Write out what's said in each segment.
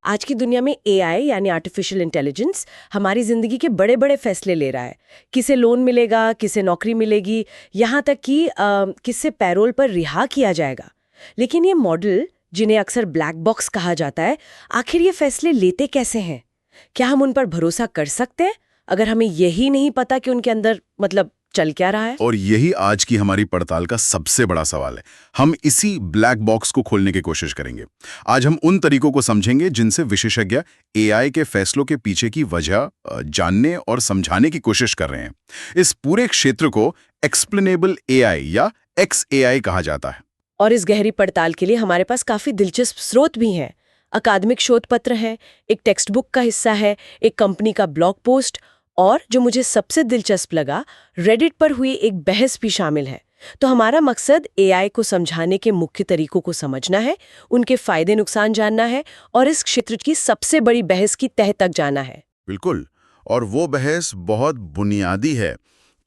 आज की दुनिया में एआई यानी आर्टिफिशियल इंटेलिजेंस हमारी जिंदगी के बड़े बड़े फैसले ले रहा है। किसे लोन मिलेगा, किसे नौकरी मिलेगी, यहाँ तक कि किससे पैरोल पर रिहा किया जाएगा। लेकिन ये मॉडल, जिन्हें अक्सर ब्लैक बॉक्स कहा जाता है, आखिर ये फैसले लेते कैसे हैं? क्या हम उन पर भरोसा कर सकते हैं अगर हमें यही नहीं पता कि उनके अंदर चल क्या रहा है? और यही आज की हमारी पड़ताल का सबसे बड़ा सवाल है। हम इसी ब्लैक बॉक्स को खोलने की कोशिश करेंगे। आज हम उन तरीकों को समझेंगे जिनसे विशेषज्ञ एआई के फैसलों के पीछे की वजह जानने और समझाने की कोशिश कर रहे हैं। इस पूरे क्षेत्र को एक्सप्लेनेबल एआई या XAI कहा जाता है। और इस गहरी पड़ताल के लिए हमारे पास काफी दिलचस्प स्रोत भी हैं। अकादमिक शोध पत्र है, एक टेक्स्ट बुक का हिस्सा है, एक कंपनी का ब्लॉग पोस्ट, और जो मुझे सबसे दिलचस्प लगा, रेडिट पर हुई एक बहस भी शामिल है। तो हमारा मकसद एआई को समझाने के मुख्य तरीकों को समझना है, उनके फायदे नुकसान जानना है और इस क्षेत्र की सबसे बड़ी बहस की तह तक जाना है। बिल्कुल, और वो बहस बहुत बुनियादी है।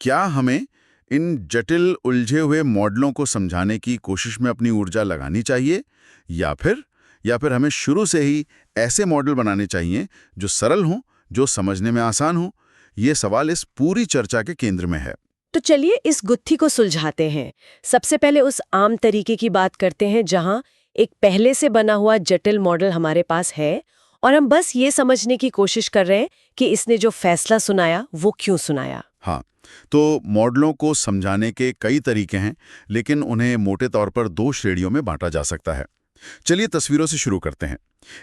क्या हमें इन जटिल उलझे हुए मॉडलों को समझाने की कोशिश में अपनी ऊर्जा लगानी चाहिए, या फिर हमें शुरू से ही ऐसे मॉडल बनाने चाहिए जो सरल हों, जो समझने में आसान हों? ये सवाल इस पूरी चर्चा के केंद्र में है। तो चलिए इस गुत्थी को सुलझाते हैं। सबसे पहले उस आम तरीके की बात करते हैं जहां एक पहले से बना हुआ जटिल मॉडल हमारे पास है और हम बस ये समझने की कोशिश कर रहे हैं कि इसने जो फैसला सुनाया वो क्यों सुनाया। हाँ, तो मॉडलों को समझाने के कई तरीके हैं, लेकिन उन्हें मोटे तौर पर 2 श्रेणियों में बांटा जा सकता है। चलिए तस्वीरों से शुरू करते हैं।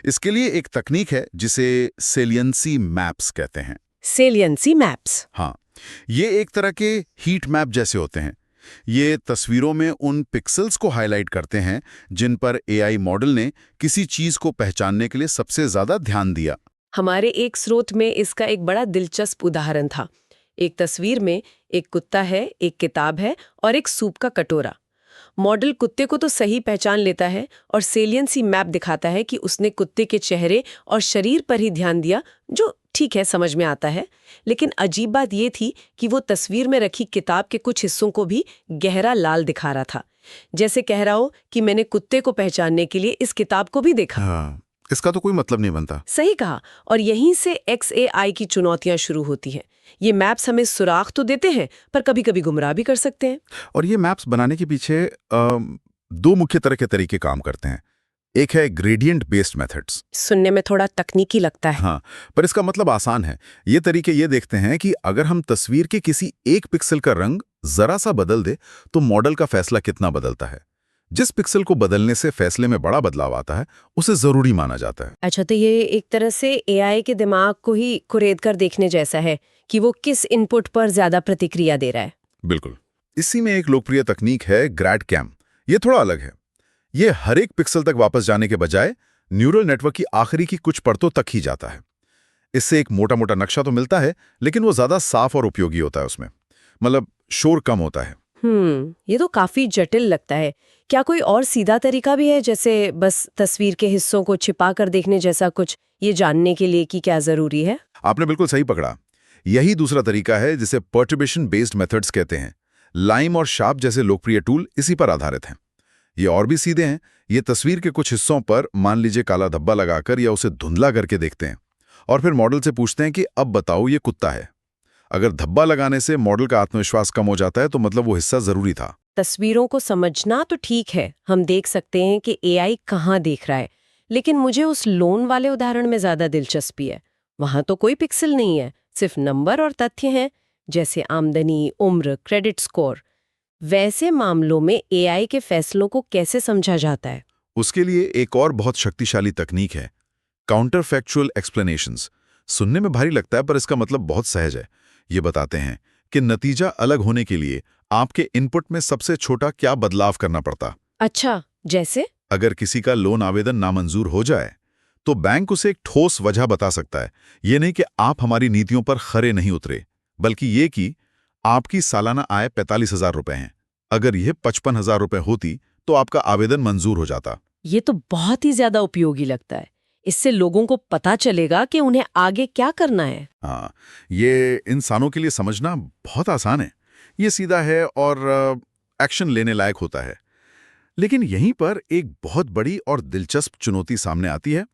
इसके लिए एक तकनीक है जिसे सेलियंसी मैप्स कहते हैं। Saliency maps. हाँ, ये एक तरह के हीट मैप जैसे होते हैं। ये तस्वीरों में उन पिक्सेल्स को हाईलाइट करते हैं जिन पर एआई मॉडल ने किसी चीज को पहचानने के लिए सबसे ज्यादा ध्यान दिया। हमारे एक स्रोत में इसका एक बड़ा दिलचस्प उदाहरण था। एक तस्वीर में एक कुत्ता है, एक किताब है और एक सूप का कटोरा। मॉडल कुत्ते को तो सही पहचान लेता है और सेलियंसी मैप दिखाता है कि उसने कुत्ते के चेहरे और शरीर पर ही ध्यान दिया, जो ठीक है, समझ में आता है। लेकिन अजीब बात ये थी कि वो तस्वीर में रखी किताब के कुछ हिस्सों को भी गहरा लाल दिखा रहा था, जैसे कह रहा हो कि मैंने कुत्ते को पहचानने के लिए इस किताब को भी देखा। हाँ, इसका तो कोई मतलब नहीं बनता। सही कहा। और यहीं से XAI की चुनौतियां शुरू होती हैं। ये मैप्स हमें सुराग तो देते हैं, पर कभी-कभी गुमराह भी कर सकते हैं। और ये मैप्स बनाने के पीछे 2 मुख्य तरह के तरीके काम करते हैं। एक है ग्रेडियंट बेस्ड मेथड्स। सुनने में थोड़ा तकनीकी लगता है। हाँ, पर इसका मतलब आसान है। ये तरीके ये देखते हैं कि अगर हम तस्वीर के किसी एक पिक्सल का रंग जरा सा बदल दे तो मॉडल का फैसला कितना बदलता है। जिस पिक्सल को बदलने से फैसले में बड़ा बदलाव आता है, उसे जरूरी माना जाता है। अच्छा, तो ये एक तरह से एआई के दिमाग को ही कुरेद कर देखने जैसा है कि वो किस इनपुट पर ज्यादा प्रतिक्रिया दे रहा है। बिल्कुल। इसी में एक लोकप्रिय तकनीक है ग्रैड कैम। ये थोड़ा अलग है। ये हर एक पिक्सल तक वापस जाने के बजाय न्यूरल नेटवर्क की आखिरी की कुछ परतों तक ही जाता है। इससे एक मोटा मोटा नक्शा तो मिलता है, लेकिन वो ज्यादा साफ और उपयोगी होता है। उसमें शोर कम होता है। ये तो काफी जटिल लगता है। क्या कोई और सीधा तरीका भी है, जैसे बस तस्वीर के हिस्सों को छिपा कर देखने जैसा कुछ, ये जानने के लिए कि क्या जरूरी है? आपने बिल्कुल सही पकड़ा। यही दूसरा तरीका है जिसे पर्टर्बेशन बेस्ड मेथड्स कहते हैं। लाइम और शार्प जैसे लोकप्रिय टूल इसी पर आधारित हैं। ये और भी सीधे हैं। ये तस्वीर के कुछ हिस्सों पर मान लीजिए काला धब्बा लगाकर या उसे धुंधला करके देखते हैं और फिर मॉडल से पूछते हैं कि अब बताओ ये कुत्ता है। अगर धब्बा लगाने से मॉडल का आत्मविश्वास कम हो जाता है तो मतलब वो हिस्सा जरूरी था। तस्वीरों को समझना तो ठीक है, हम देख सकते हैं कि एआई कहाँ देख रहा है, लेकिन मुझे उस लोन वाले उदाहरण में ज्यादा दिलचस्पी है। वहां तो कोई पिक्सल नहीं है, सिर्फ नंबर और तथ्य हैं, जैसे आमदनी, उम्र, क्रेडिट स्कोर। वैसे मामलों में एआई के फैसलों को कैसे समझा जाता है? उसके लिए एक और बहुत शक्तिशाली तकनीक है, काउंटर फैक्चुअल एक्सप्लेनेशंस। सुनने में भारी लगता है, पर इसका मतलब बहुत सहज है। ये बताते हैं कि नतीजा अलग होने के लिए आपके इनपुट में सबसे छोटा क्या बदलाव करना पड़ता। अच्छा, जैसे? अगर किसी का लोन आवेदन नामंजूर हो जाए तो बैंक उसे एक ठोस वजह बता सकता है। ये नहीं कि आप हमारी नीतियों पर खरे नहीं उतरे, बल्कि ये कि आपकी सालाना आय 45,000 रुपए है। अगर यह 55,000 रुपए होती तो आपका आवेदन मंजूर हो जाता। ये तो बहुत ही ज्यादा उपयोगी लगता है। इससे लोगों को पता चलेगा कि उन्हें आगे क्या करना है। हाँ, ये इंसानों के लिए समझना बहुत आसान है। ये सीधा है और एक्शन लेने लायक होता है। लेकिन यहीं पर एक बहुत बड़ी और दिलचस्प चुनौती सामने आती है।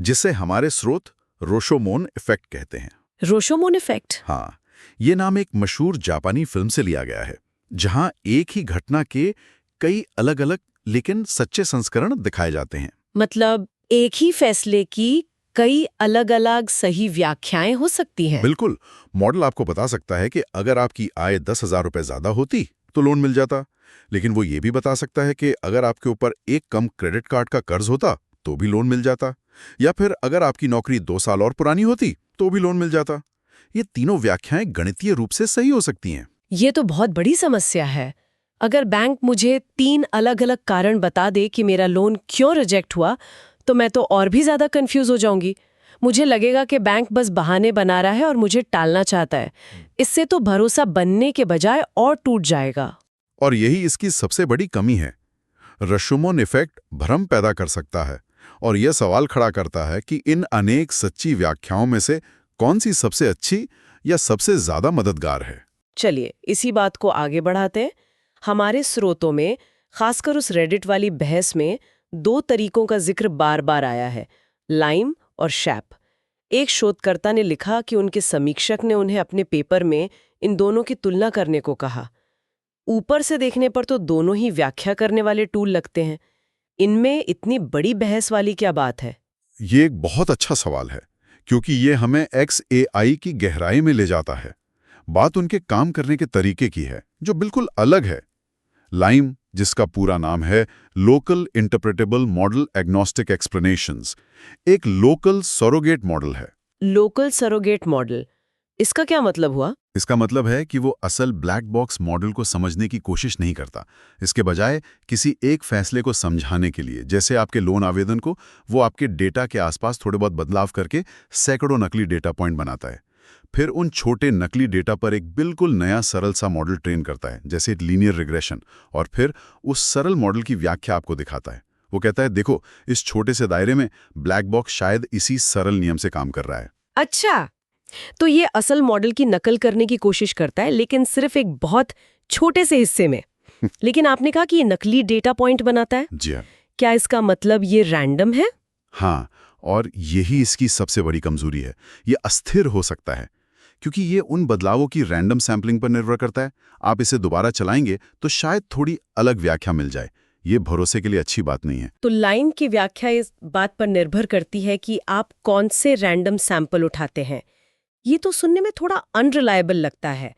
जिसे हमारे स्रोत रोशोमोन इफेक्ट कहते हैं। रोशोमोन इफेक्ट? हाँ, ये नाम एक मशहूर जापानी फिल्म से लिया गया है, जहां एक ही घटना के कई अलग-अलग लेकिन सच्चे संस्करण दिखाए जाते हैं। मतलब एक ही फैसले की कई अलग-अलग सही व्याख्याएं हो सकती हैं। बिल्कुल। मॉडल आपको बता सकता है कि अगर आपकी आय 10,000 रुपए ज्यादा होती तो लोन मिल जाता, लेकिन वो ये भी बता सकता है कि अगर आपके ऊपर एक कम क्रेडिट कार्ड का कर्ज होता तो भी लोन मिल जाता, या फिर अगर आपकी नौकरी 2 साल और पुरानी होती तो भी लोन मिल जाता। ये तीनों व्याख्याएं गणितीय रूप से सही हो सकती हैं। ये तो बहुत बड़ी समस्या है। अगर बैंक मुझे 3 अलग-अलग कारण बता दे कि मेरा लोन क्यों रिजेक्ट हुआ, तो मैं तो और भी ज्यादा कंफ्यूज हो जाऊंगी। मुझे लगेगा कि बैंक बस बहाने बना रहा है और मुझे टालना चाहता है। इससे तो भरोसा बनने के बजाय और टूट जाएगा। और यही इसकी सबसे बड़ी कमी है। रशुमोन इफेक्ट भ्रम पैदा कर सकता है और यह सवाल खड़ा करता है कि इन अनेक सच्ची व्याख्याओं में से कौन सी सबसे अच्छी या सबसे ज्यादा मददगार है। चलिए इसी बात को आगे बढ़ाते हैं। हमारे स्रोतों में, खासकर उस रेडिट वाली बहस में, 2 तरीकों का जिक्र बार-बार आया है, लाइम और शैप। एक शोधकर्ता ने लिखा कि उनके समीक्षक ने उन्हें अपने पेपर में इन दोनों की तुलना करने को कहा। ऊपर से देखने पर तो दोनों ही व्याख्या करने वाले टूल लगते हैं। इनमें इतनी बड़ी बहस वाली क्या बात है? ये एक बहुत अच्छा सवाल है, क्योंकि ये हमें XAI की गहराई में ले जाता है। बात उनके काम करने के तरीके की है, जो बिल्कुल अलग है। लाइम, जिसका पूरा नाम है local interpretable model agnostic explanations, एक लोकल सरोगेट मॉडल है। लोकल सरोगेट मॉडल, इसका क्या मतलब हुआ? इसका मतलब है कि वो असल ब्लैक बॉक्स मॉडल को समझने की कोशिश नहीं करता। इसके बजाय किसी एक फैसले को समझाने के लिए, जैसे आपके लोन आवेदन को, वो आपके डेटा के आसपास थोड़े बहुत बदलाव करके सैकड़ों नकली डेटा पॉइंट बनाता है। फिर उन छोटे नकली डेटा पर एक बिल्कुल नया सरल सा मॉडल ट्रेन करता है, जैसे लीनियर रिग्रेशन, और फिर उस सरल मॉडल की व्याख्या आपको दिखाता है। वो कहता है, देखो, इस छोटे से दायरे में ब्लैक बॉक्स शायद इसी सरल नियम से काम कर रहा है। अच्छा, तो ये असल मॉडल की नकल करने की कोशिश करता है, लेकिन सिर्फ एक बहुत छोटे से हिस्से में। लेकिन आपने कहा कि ये नकली डेटा पॉइंट बनाता है। जी हाँ। क्या इसका मतलब ये रैंडम है? हाँ, और यही इसकी सबसे बड़ी कमजोरी है। ये अस्थिर हो सकता है, क्योंकि ये उन बदलावों की रैंडम सैम्पलिंग पर निर्भर करता है। आप इसे दोबारा चलाएंगे तो शायद थोड़ी अलग व्याख्या मिल जाए। ये भरोसे के लिए अच्छी बात नहीं है। तो लाइन की व्याख्या इस बात पर निर्भर करती है कि आप कौन से रैंडम सैंपल उठाते हैं। ये तो सुनने में थोड़ा अनरिलायबल लगता है।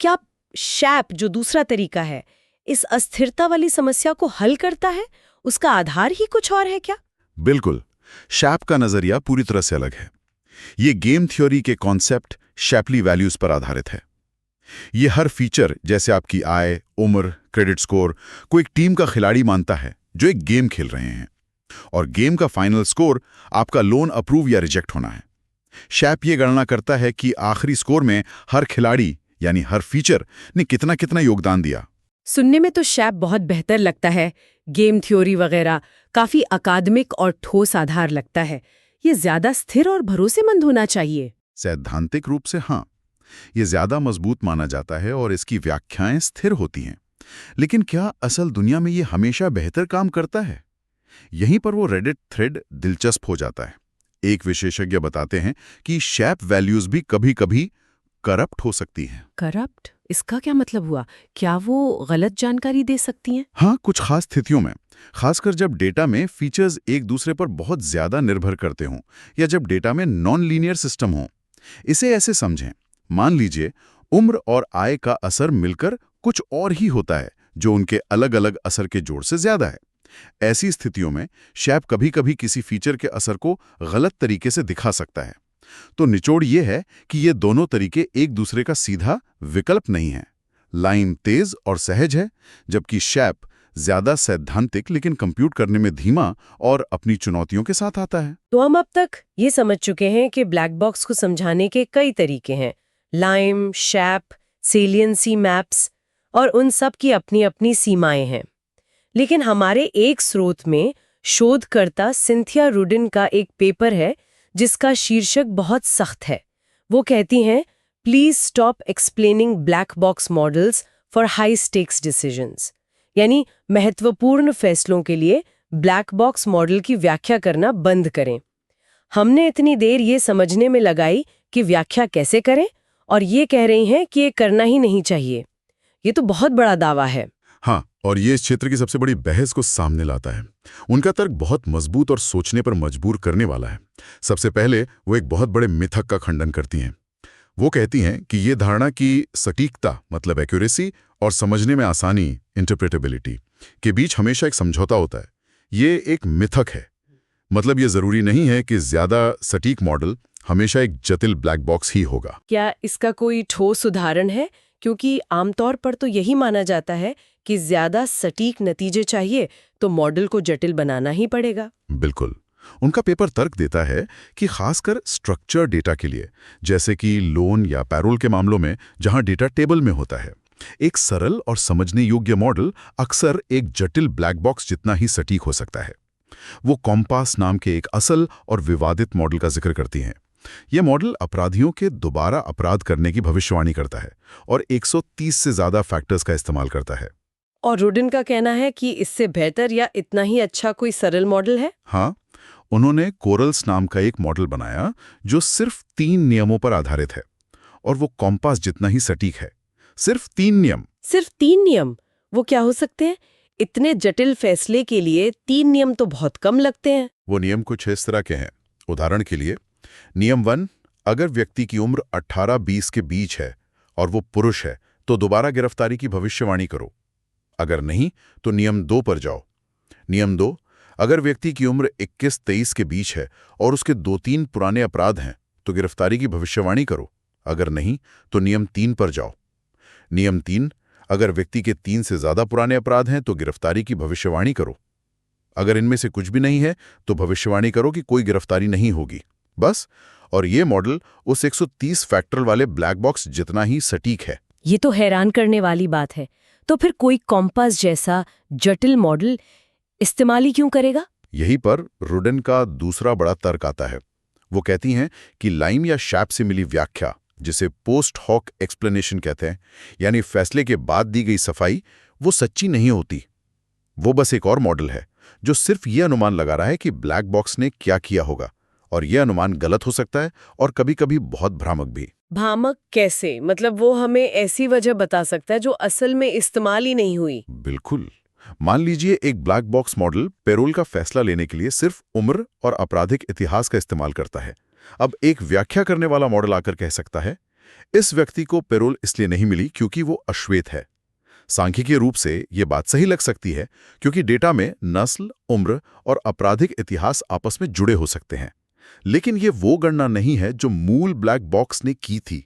क्या शैप, जो दूसरा तरीका है, इस अस्थिरता वाली समस्या को हल करता है? उसका आधार ही कुछ और है क्या? बिल्कुल। शैप का नजरिया पूरी तरह से अलग है। ये गेम थ्योरी के कॉन्सेप्ट शैपली वैल्यूज पर आधारित है। ये हर फीचर, जैसे आपकी आय, उम्र, क्रेडिट स्कोर, को एक टीम का खिलाड़ी मानता है जो एक गेम खेल रहे हैं, और गेम का फाइनल स्कोर आपका लोन अप्रूव या रिजेक्ट होना है। शैप ये गणना करता है कि आखिरी स्कोर में हर खिलाड़ी, यानी हर फीचर, ने कितना कितना योगदान दिया। सुनने में तो शैप बहुत बेहतर लगता है। गेम थ्योरी वगैरह काफी अकादमिक और ठोस आधार लगता है। ये ज्यादा स्थिर और भरोसेमंद होना चाहिए। सैद्धांतिक रूप से हाँ, ये ज्यादा मजबूत माना जाता है और इसकी व्याख्याएं स्थिर होती हैं। लेकिन क्या असल दुनिया में ये हमेशा बेहतर काम करता है? यहीं पर वो रेडिट थ्रेड दिलचस्प हो जाता है। एक विशेषज्ञ बताते हैं कि शैप वैल्यूज भी कभी-कभी करप्ट हो सकती हैं। करप्ट? इसका क्या मतलब हुआ? क्या वो गलत जानकारी दे सकती हैं? हाँ, कुछ खास स्थितियों में, खासकर जब डेटा में फीचर्स एक दूसरे पर बहुत ज्यादा निर्भर करते हों, या जब डेटा में नॉन लीनियर सिस्टम हो। इसे ऐसे समझें, मान लीजिए उम्र और आय का असर मिलकर कुछ और ही होता है, जो उनके अलग अलग असर के जोड़ से ज्यादा है। ऐसी स्थितियों में शैप कभी-कभी किसी फीचर के असर को गलत तरीके से दिखा सकता है। तो निचोड़ ये है कि ये दोनों तरीके एक दूसरे का सीधा विकल्प नहीं है। लाइम तेज और सहज है, जबकि शैप ज्यादा सैद्धांतिक लेकिन कंप्यूट करने में धीमा और अपनी चुनौतियों के साथ आता है। तो हम अब तक ये समझ चुके हैं कि ब्लैक बॉक्स को समझाने के कई तरीके हैं। लाइम, शैप, सेलियंसी मैप्स, और उन सब की अपनी अपनी सीमाएं हैं। लेकिन हमारे एक स्रोत में शोधकर्ता सिंथिया रुडिन का एक पेपर है जिसका शीर्षक बहुत सख्त है। वो कहती हैं, please stop explaining black box models for high stakes decisions. यानी महत्वपूर्ण फैसलों के लिए ब्लैक बॉक्स मॉडल की व्याख्या करना बंद करें। हमने इतनी देर ये समझने में लगाई कि व्याख्या कैसे करें, और ये कह रही हैं कि ये करना ही नहीं चाहिए। ये तो बहुत बड़ा दावा है। हाँ, और ये इस क्षेत्र की सबसे बड़ी बहस को सामने लाता है। उनका तर्क बहुत मजबूत और सोचने पर मजबूर करने वाला है। सबसे पहले वो एक बहुत बड़े मिथक का खंडन करती हैं। वो कहती हैं कि ये धारणा की सटीकता मतलब एक्यूरेसी और समझने में आसानी इंटरप्रेटेबिलिटी के बीच हमेशा एक समझौता होता है। ये एक मिथक है। मतलब ये जरूरी नहीं है कि ज्यादा सटीक मॉडल हमेशा एक जटिल ब्लैक बॉक्स ही होगा। क्या इसका कोई ठोस उदाहरण है? क्योंकि आमतौर पर तो यही माना जाता है कि ज्यादा सटीक नतीजे चाहिए तो मॉडल को जटिल बनाना ही पड़ेगा। बिल्कुल। उनका पेपर तर्क देता है कि खासकर स्ट्रक्चर डेटा के लिए, जैसे कि लोन या पैरोल के मामलों में जहां डेटा टेबल में होता है, एक सरल और समझने योग्य मॉडल अक्सर एक जटिल ब्लैक बॉक्स जितना ही सटीक हो सकता है। वो कॉम्पास नाम के एक असल और विवादित मॉडल का जिक्र करती हैं। यह मॉडल अपराधियों के दोबारा अपराध करने की भविष्यवाणी करता है और 130 से ज्यादा फैक्टर्स का इस्तेमाल करता है। और रुडिन का कहना है कि इससे बेहतर या इतना ही अच्छा कोई सरल मॉडल है? हाँ, उन्होंने कोरल्स नाम का एक मॉडल बनाया जो सिर्फ 3 नियमों पर आधारित है और वो कॉम्पास जितना ही सटीक है। सिर्फ 3 नियम। सिर्फ 3 नियम? वो क्या हो सकते हैं? इतने जटिल फैसले के लिए 3 नियम तो बहुत कम लगते हैं। वो नियम कुछ इस तरह के हैं। उदाहरण के लिए, नियम 1, अगर व्यक्ति की उम्र 18-20 के बीच है और वो पुरुष है तो दोबारा गिरफ्तारी की भविष्यवाणी करो। अगर नहीं तो नियम 2 पर जाओ। नियम 2, अगर व्यक्ति की उम्र 21-23 के बीच है और उसके 2-3 पुराने अपराध हैं तो गिरफ्तारी की भविष्यवाणी करो। अगर नहीं तो नियम 3 पर जाओ। नियम 3, अगर व्यक्ति के 3 से ज्यादा पुराने अपराध हैं तो गिरफ्तारी की भविष्यवाणी करो। अगर इनमें से कुछ भी नहीं है तो भविष्यवाणी करो कि कोई गिरफ्तारी नहीं होगी। बस। और ये मॉडल उस 130 फैक्टर वाले ब्लैक बॉक्स जितना ही सटीक है। ये तो हैरान करने वाली बात है। तो फिर कोई कॉम्पास जैसा जटिल मॉडल इस्तेमाल ही क्यों करेगा? यहीं पर रुडिन का दूसरा बड़ा तर्क आता है। वो कहती हैं कि लाइम या शैप से मिली व्याख्या, जिसे पोस्ट हॉक एक्सप्लेनेशन कहते हैं, यानी फैसले के बाद दी गई सफाई, वो सच्ची नहीं होती। वो बस एक और मॉडल है जो सिर्फ ये अनुमान लगा रहा है कि ब्लैक बॉक्स ने क्या किया होगा, और यह अनुमान गलत हो सकता है और कभी-कभी बहुत भ्रामक भी। भ्रामक कैसे? मतलब वो हमें ऐसी वजह बता सकता है जो असल में इस्तेमाल ही नहीं हुई। बिल्कुल। मान लीजिए एक ब्लैक बॉक्स मॉडल पेरोल का फैसला लेने के लिए सिर्फ उम्र और आपराधिक इतिहास का इस्तेमाल करता है। अब एक व्याख्या करने वाला मॉडल आकर कह सकता है, इस व्यक्ति को पेरोल इसलिए नहीं मिली क्योंकि वो अश्वेत है। सांख्यिकीय रूप से ये बात सही लग सकती है क्योंकि डेटा में नस्ल, उम्र और आपराधिक इतिहास आपस में जुड़े हो सकते हैं। लेकिन ये वो गणना नहीं है जो मूल ब्लैक बॉक्स ने की थी।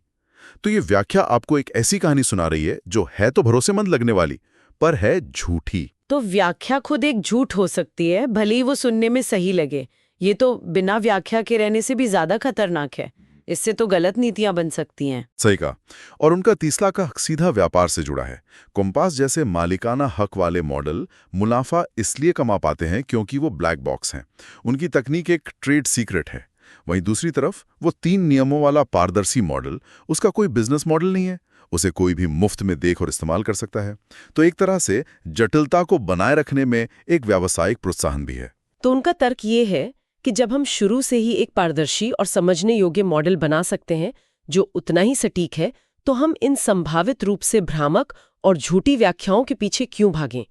तो ये व्याख्या आपको एक ऐसी कहानी सुना रही है जो है तो भरोसेमंद लगने वाली, पर है झूठी। तो व्याख्या खुद एक झूठ हो सकती है, भले ही वो सुनने में सही लगे। ये तो बिना व्याख्या के रहने से भी ज्यादा खतरनाक है। इससे तो गलत नीतियां बन सकती हैं। सही कहा। और उनका तीसरा का हक सीधा व्यापार से जुड़ा है। कॉम्पास जैसे मालिकाना हक वाले मॉडल मुनाफा इसलिए कमा पाते हैं क्योंकि वो ब्लैक बॉक्स हैं। उनकी तकनीक एक ट्रेड सीक्रेट है। वहीं दूसरी तरफ वो 3 नियमों वाला पारदर्शी मॉडल, उसका कोई बिजनेस मॉडल नहीं है। उसे कोई भी मुफ्त में देख और इस्तेमाल कर सकता है। तो एक तरह से जटिलता को बनाए रखने में एक व्यावसायिक प्रोत्साहन भी है। तो उनका तर्क ये है कि जब हम शुरू से ही एक पारदर्शी और समझने योग्य मॉडल बना सकते हैं जो उतना ही सटीक है, तो हम इन संभावित रूप से भ्रामक और झूठी व्याख्याओं के पीछे क्यों भागें,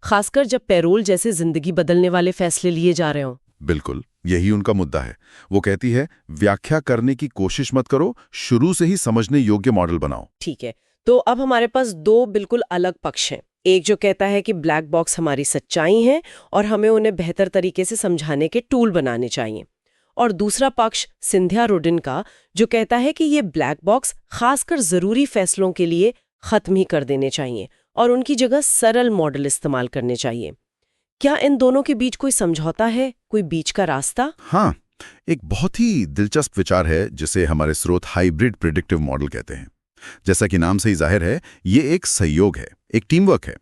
खासकर जब पैरोल जैसे जिंदगी बदलने वाले फैसले लिए जा रहे हों। बिल्कुल, यही उनका मुद्दा है। वो कहती है, व्याख्या करने की कोशिश मत करो, शुरू से ही समझने योग्य मॉडल बनाओ। ठीक है, तो अब हमारे पास 2 बिल्कुल अलग पक्ष हैं। एक जो कहता है कि ब्लैक बॉक्स हमारी सच्चाई है और हमें उन्हें बेहतर तरीके से समझाने के टूल बनाने चाहिए, और दूसरा पक्ष सिंधिया रुडिन का, जो कहता है कि ये ब्लैक बॉक्स खासकर जरूरी फैसलों के लिए खत्म ही कर देने चाहिए और उनकी जगह सरल मॉडल इस्तेमाल करने चाहिए। क्या इन दोनों के बीच कोई समझौता है, कोई बीच का रास्ता? हाँ, एक बहुत ही दिलचस्प विचार है जिसे हमारे स्रोत हाइब्रिड प्रिडिक्टिव मॉडल कहते हैं। जैसा कि नाम से ही जाहिर है, ये एक सहयोग है, एक टीम वर्क है।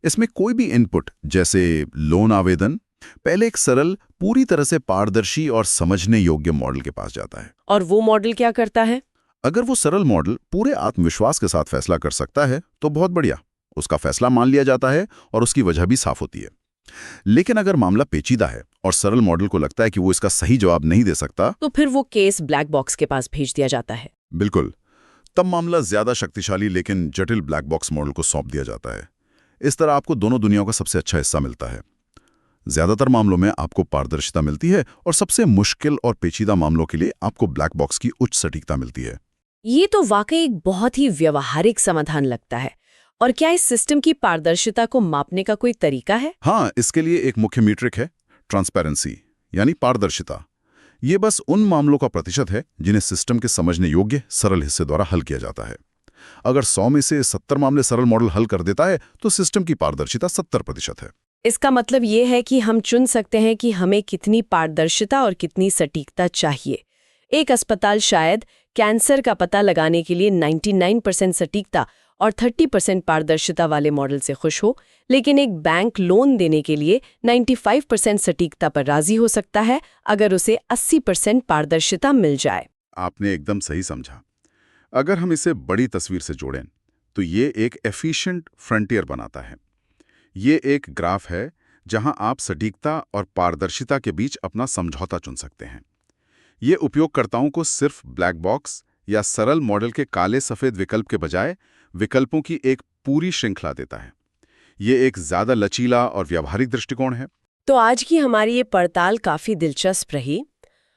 इसमें कोई भी इनपुट, जैसे लोन आवेदन, पहले एक सरल, पूरी तरह से पारदर्शी और समझने योग्य मॉडल के पास जाता है। और वो मॉडल क्या करता है? अगर वो सरल मॉडल पूरे आत्मविश्वास के साथ फैसला कर सकता है तो बहुत बढ़िया, उसका फैसला मान लिया जाता है और उसकी वजह भी साफ होती है। लेकिन अगर मामला पेचीदा है और सरल मॉडल को लगता है कि वो इसका सही जवाब नहीं दे सकता, तो फिर वो केस ब्लैक बॉक्स के पास भेज दिया जाता है। बिल्कुल, तब मामला ज्यादा शक्तिशाली लेकिन जटिल ब्लैक बॉक्स मॉडल को सौंप दिया जाता है। इस तरह आपको दोनों दुनियाओं का सबसे अच्छा हिस्सा मिलता है। ज्यादातर मामलों में आपको पारदर्शिता मिलती है और सबसे मुश्किल और पेचीदा मामलों के लिए आपको ब्लैक बॉक्स की उच्च सटीकता मिलती है। ये तो वाकई एक बहुत ही व्यवहारिक समाधान लगता है। और क्या इस सिस्टम की पारदर्शिता को मापने का कोई तरीका है? हाँ, इसके लिए एक मुख्य मीट्रिक है ट्रांसपेरेंसी, यानी पारदर्शिता। ये बस उन मामलों का प्रतिशत है जिन्हें सिस्टम के समझने योग्य सरल हिस्से द्वारा हल किया जाता है। अगर 100 में से 70 मामले सरल मॉडल हल कर देता है तो सिस्टम की पारदर्शिता 70% है। इसका मतलब ये है कि हम चुन सकते हैं कि हमें कितनी पारदर्शिता और कितनी सटीकता चाहिए। एक अस्पताल शायद कैंसर का पता लगाने के लिए 99% सटीकता और 30% पारदर्शिता वाले मॉडल से खुश हो, लेकिन एक बैंक लोन देने के लिए 95% सटीकता पर राजी हो सकता है अगर उसे 80% पारदर्शिता मिल जाए। आपने एकदम सही समझा। अगर हम इसे बड़ी तस्वीर से जोड़ें तो ये एक एफिशिएंट फ्रंटियर बनाता है। ये एक ग्राफ है जहां आप सटीकता और पारदर्शिता के बीच अपना समझौता चुन सकते हैं। ये उपयोगकर्ताओं को सिर्फ ब्लैक बॉक्स या सरल मॉडल के काले सफेद विकल्प के बजाय विकल्पों की एक पूरी श्रृंखला देता है। ये एक ज्यादा लचीला और व्यावहारिक दृष्टिकोण है। तो आज की हमारी ये पड़ताल काफी दिलचस्प रही।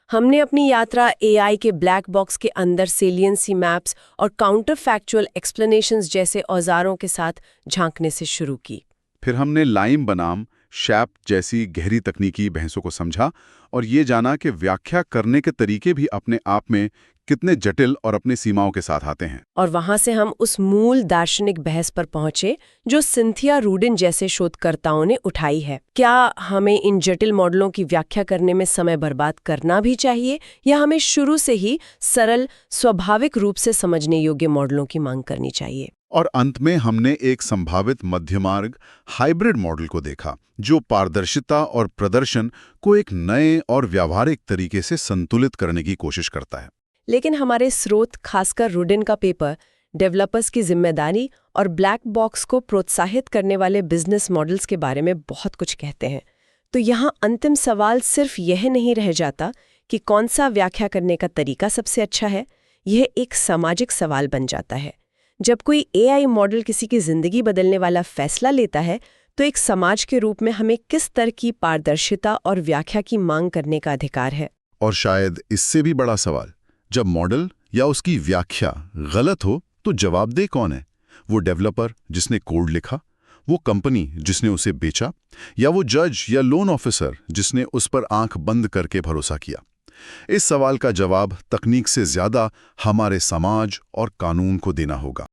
हमने अपनी यात्रा एआई के ब्लैक बॉक्स के अंदर सेलियंसी मैप्स और काउंटर फैक्चुअल एक्सप्लेनेशंस जैसे औजारों के साथ झांकने से शुरू की। फिर हमने लाइम बनाम शैप जैसी गहरी तकनीकी बहसों को समझा और ये जाना कि व्याख्या करने के तरीके भी अपने आप में कितने जटिल और अपनी सीमाओं के साथ आते हैं। और वहां से हम उस मूल दार्शनिक बहस पर पहुंचे जो सिंथिया रूडिन जैसे शोधकर्ताओं ने उठाई है। क्या हमें इन जटिल मॉडलों की व्याख्या करने में समय बर्बाद करना भी चाहिए या हमें शुरू से ही सरल, स्वाभाविक रूप से समझने योग्य मॉडलों की मांग करनी चाहिए? और अंत में हमने एक संभावित मध्यमार्ग हाइब्रिड मॉडल को देखा जो पारदर्शिता और प्रदर्शन को एक नए और व्यावहारिक तरीके से संतुलित करने की कोशिश करता है। लेकिन हमारे स्रोत, खासकर रूडिन का पेपर, डेवलपर्स की जिम्मेदारी और ब्लैक बॉक्स को प्रोत्साहित करने वाले बिजनेस मॉडल्स के बारे में बहुत कुछ कहते हैं। तो यहाँ अंतिम सवाल सिर्फ यह नहीं रह जाता कि कौन सा व्याख्या करने का तरीका सबसे अच्छा है, यह एक सामाजिक सवाल बन जाता है। जब कोई एआई मॉडल किसी की जिंदगी बदलने वाला फैसला लेता है तो एक समाज के रूप में हमें किस स्तर की पारदर्शिता और व्याख्या की मांग करने का अधिकार है? और शायद इससे भी बड़ा सवाल, जब मॉडल या उसकी व्याख्या गलत हो तो जवाबदेह कौन है? वो डेवलपर जिसने कोड लिखा, वो कंपनी जिसने उसे बेचा, या वो जज या लोन ऑफिसर जिसने उस पर आंख बंद करके भरोसा किया? इस सवाल का जवाब तकनीक से ज्यादा हमारे समाज और कानून को देना होगा।